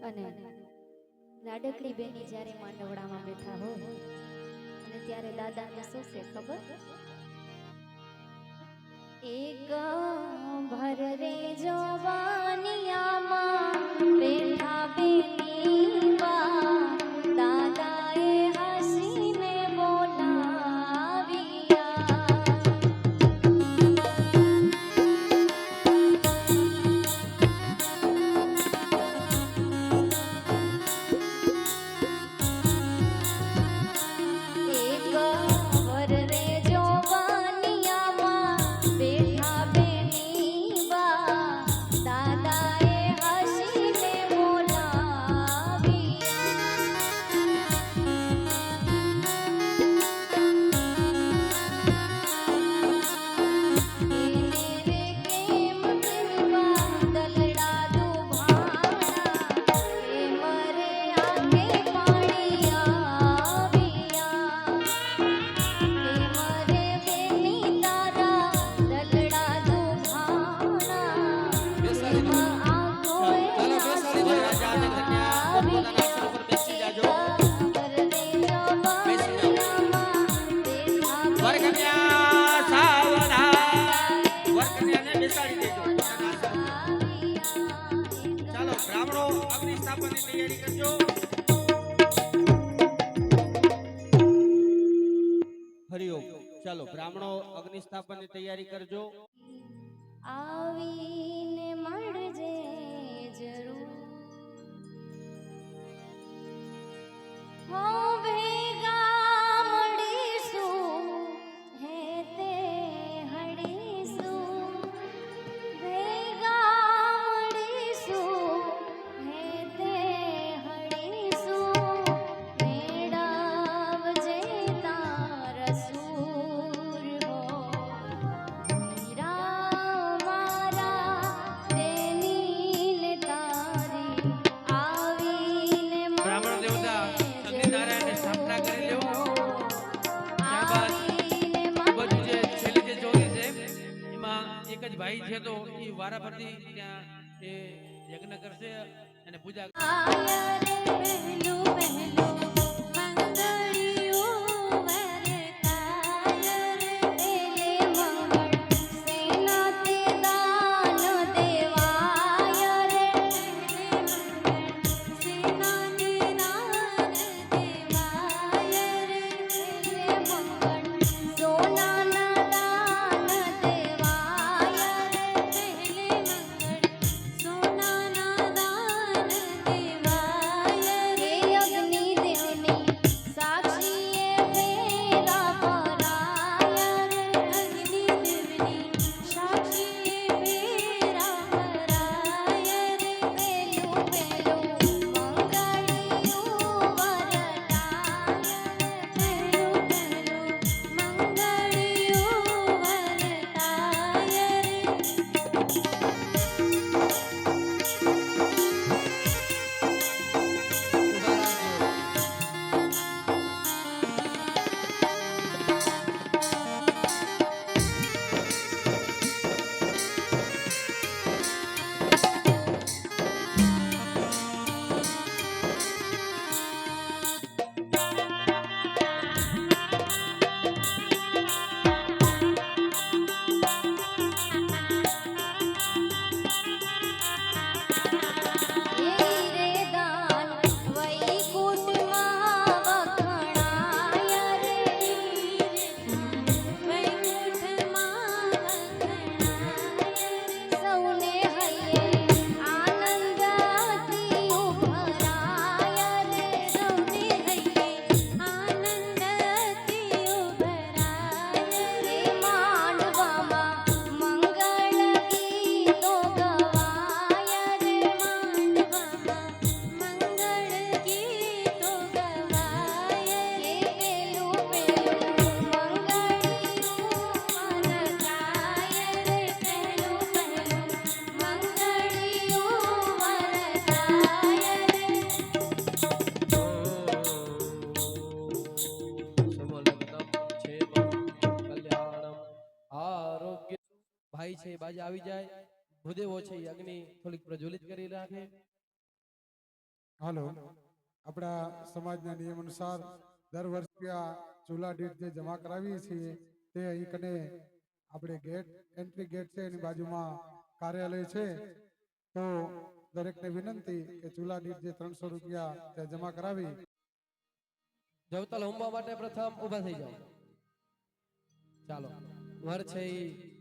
અને લાડકડી બેની જ્યારે માંડવડામાં બેઠા હોય અને ત્યારે દાદાને શું છે ખબર? એક ભર રે જવાનિયામાં બેઠા બેની બા દાદાએ હસીને હરિઓમ. ચાલો બ્રાહ્મણો અગ્નિ સ્થાપન ની તૈયારી કરજો. આવીને મળજે જરૂર હો ભેગા મળીશું હે તે હડીશું ભેગા મળીશું હે તે હડીશું મેળવજે તાર સૂર હો મીરા મારા તેની ને તારી આવીને બ્રાહ્મણ દેવતા અગ્નિનારાયણ ને સ્થાપના કરી લેવો. બધું વારા ફરતી ત્યાં એ યજ્ઞ કરશે અને પૂજા ભાઈ છે બાજુ આવી જાય ભૂદેવો છે એ અગ્નિ થોડીક પ્રજ્વલિત કરી રાખે હાલો આપણા સમાજના નિયમ અનુસાર દર વર્ષે આ ચૂલા દીઠ જે જમા કરાવીએ છીએ તે અહીં કને આપણે ગેટ એન્ટ્રી ગેટ છે એની બાજુમાં કાર્યાલય છે તો દરેકને વિનંતી કે ચૂલા દીઠ જે 300 રૂપિયા ત્યાં જમા કરાવી જવતલ હોમવા માટે પ્રથમ ઊભા થઈ જાઓ ચાલો વર છે ઈ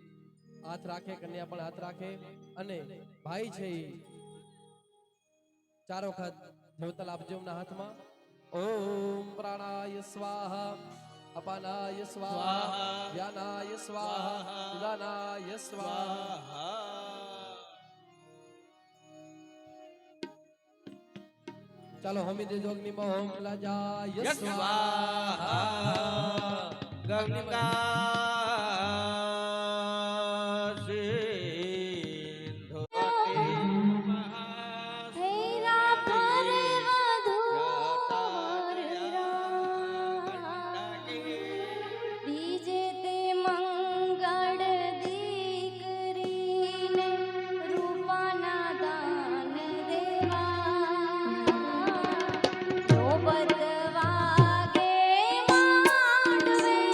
હાથ રાખે કન્યા પણ હાથ રાખે અને ભાઈ છે ઈ ચાર વખત જવતલ આપજો એમના હાથમાં ઓમ પ્રાણાય સ્વાહા અપાનાય સ્વાહા વ્યાનાય સ્વાહા ઉદાનાય સ્વાહા ચાલો હોમી દેજો અગ્નિમાં ઓમ લાજાય સ્વાહા ગંગા વાગે માંડવે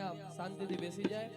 કન્યા શાંતિથી બેસી જાય.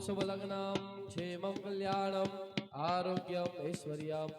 શુભ લગ્નમ ક્ષેમમ કલ્યાણમ આરોગ્યમ ઐશ્વર્યમ.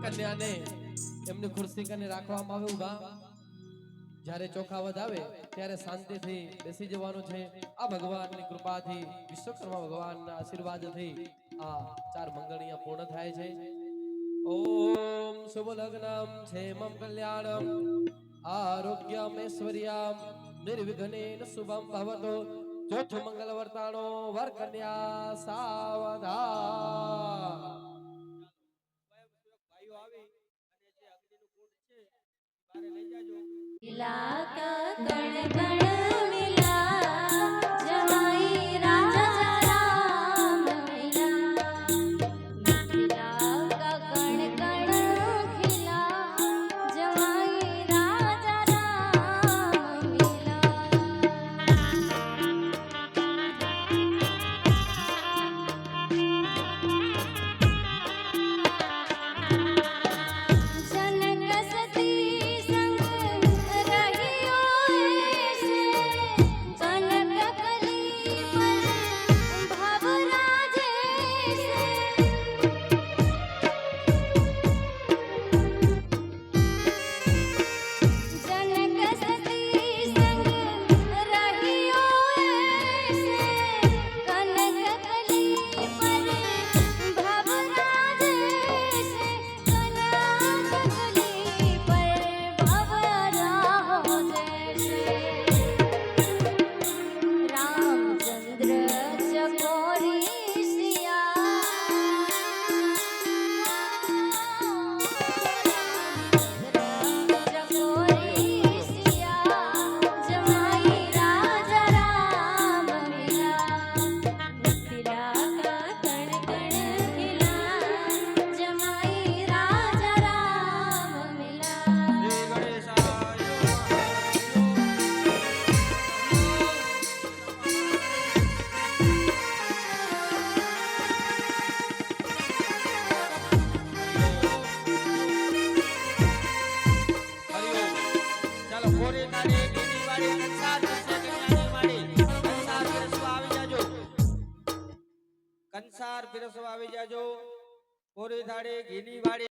કન્યાને એમની ખુરશી કને રાખવામાં આવે ઊભા. જ્યારે ચોખાવત આવે ત્યારે શાંતિથી બેસી જવાનું છે. આ ભગવાનની કૃપાથી વિશ્વકર્મા ભગવાનના આશીર્વાદથી આ ચાર મંગળીયા પૂર્ણ થાય છે. ઓમ શુભ લગ્નમ ક્ષેમમ કલ્યાણમ આરોગ્યમ ઐશ્વર્યમ નિર્વિઘ્નેન શુભમ ભવતુ. ચોથું મંગલ વર્તાણો વર કન્યા સાવધાન. जनक सती संग रहियो ऐसे પ્રસાર પીરસવા આવી જાજો. પૂરી થાળી ઘીની વાળી